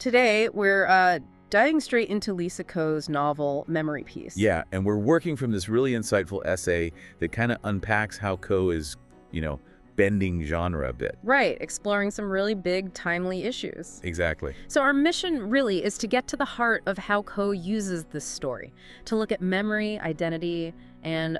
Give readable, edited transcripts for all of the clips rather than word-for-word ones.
Today, we're diving straight into Lisa Ko's novel, Memory Piece. Yeah, and we're working from this really insightful essay that kind of unpacks how Ko is, bending genre a bit. Right, exploring some really big, timely issues. Exactly. So our mission really is to get to the heart of how Ko uses this story, to look at memory, identity, and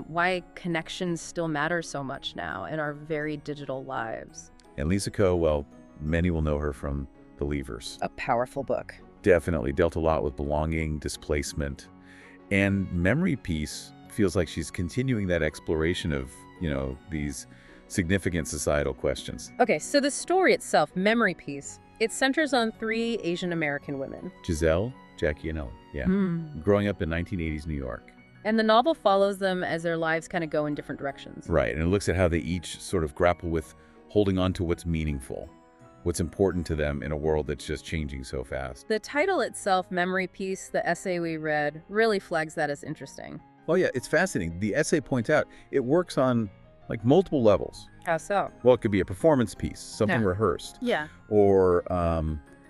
why connections still matter so much now in our very digital lives. And Lisa Ko, well, many will know her from Believers. A powerful book. Definitely dealt a lot with belonging, displacement, and Memory Piece feels like she's continuing that exploration of, these significant societal questions. Okay, so the story itself, Memory Piece, it centers on 3 Asian American women. Giselle, Jackie, and Ellen. Yeah. Growing up in 1980s New York. And the novel follows them as their lives kind of go in different directions. Right, and it looks at how they each sort of grapple with holding on to what's meaningful, what's important to them in a world that's just changing so fast. The title itself, Memory Piece, the essay we read, really flags that as interesting. Oh yeah, it's fascinating. The essay points out it works on multiple levels. How so? Well, it could be a performance piece, something rehearsed. Yeah. Or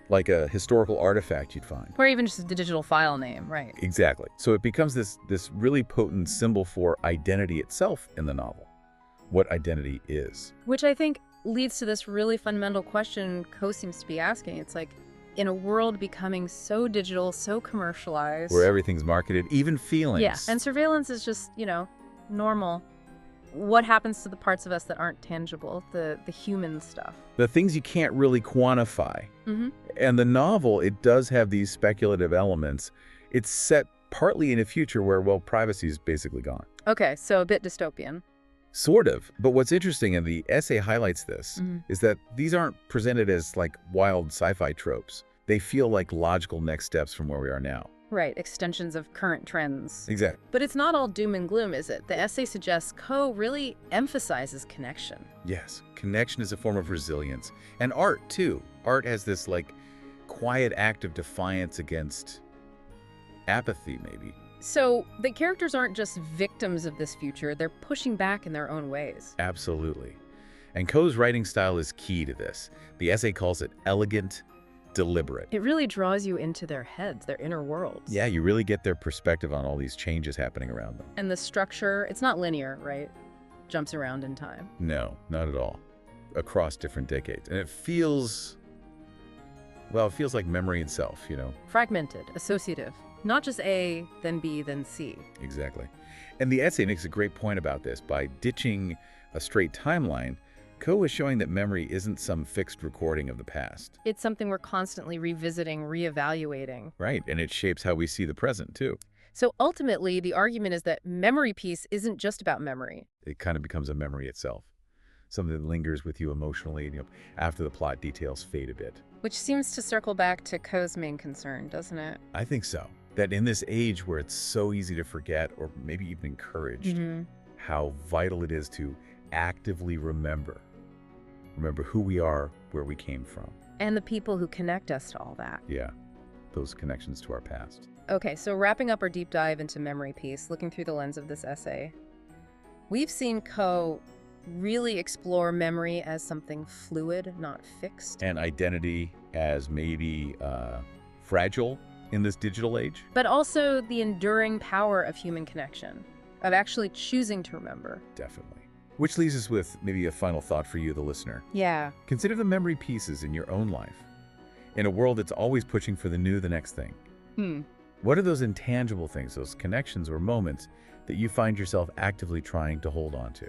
like a historical artifact you'd find. Or even just a digital file name, right? Exactly. So it becomes this really potent symbol for identity itself in the novel. What identity is. Which I think leads to this really fundamental question Ko seems to be asking. It's like, in a world becoming so digital, so commercialized. Where everything's marketed, even feelings. Yeah, and surveillance is just, normal. What happens to the parts of us that aren't tangible, the human stuff? The things you can't really quantify. Mm-hmm. And the novel, it does have these speculative elements. It's set partly in a future where, privacy is basically gone. Okay, so a bit dystopian. Sort of. But what's interesting, and the essay highlights this, is that these aren't presented as wild sci-fi tropes. They feel like logical next steps from where we are now. Right, extensions of current trends. Exactly. But it's not all doom and gloom, is it? The essay suggests Ko really emphasizes connection. Yes, connection is a form of resilience. And art, too. Art has this, quiet act of defiance against apathy, maybe. So the characters aren't just victims of this future, they're pushing back in their own ways. Absolutely. And Ko's writing style is key to this. The essay calls it elegant, deliberate. It really draws you into their heads, their inner worlds. Yeah, you really get their perspective on all these changes happening around them. And the structure, it's not linear, right? Jumps around in time. No, not at all. Across different decades. And it feels like memory itself, Fragmented, associative. Not just A, then B, then C. Exactly. And the essay makes a great point about this. By ditching a straight timeline, Ko is showing that memory isn't some fixed recording of the past. It's something we're constantly revisiting, reevaluating. Right, and it shapes how we see the present, too. So ultimately, the argument is that Memory Piece isn't just about memory. It kind of becomes a memory itself. Something that lingers with you emotionally, after the plot details fade a bit. Which seems to circle back to Ko's main concern, doesn't it? I think so. That in this age where it's so easy to forget, or maybe even encouraged, how vital it is to actively remember who we are, where we came from. And the people who connect us to all that. Yeah, those connections to our past. Okay, so wrapping up our deep dive into Memory Piece, looking through the lens of this essay, we've seen Ko really explore memory as something fluid, not fixed. And identity as maybe fragile in this digital age. But also the enduring power of human connection, of actually choosing to remember. Definitely. Which leaves us with maybe a final thought for you, the listener. Yeah. Consider the memory pieces in your own life. In a world that's always pushing for the new, the next thing. What are those intangible things, those connections or moments that you find yourself actively trying to hold on to?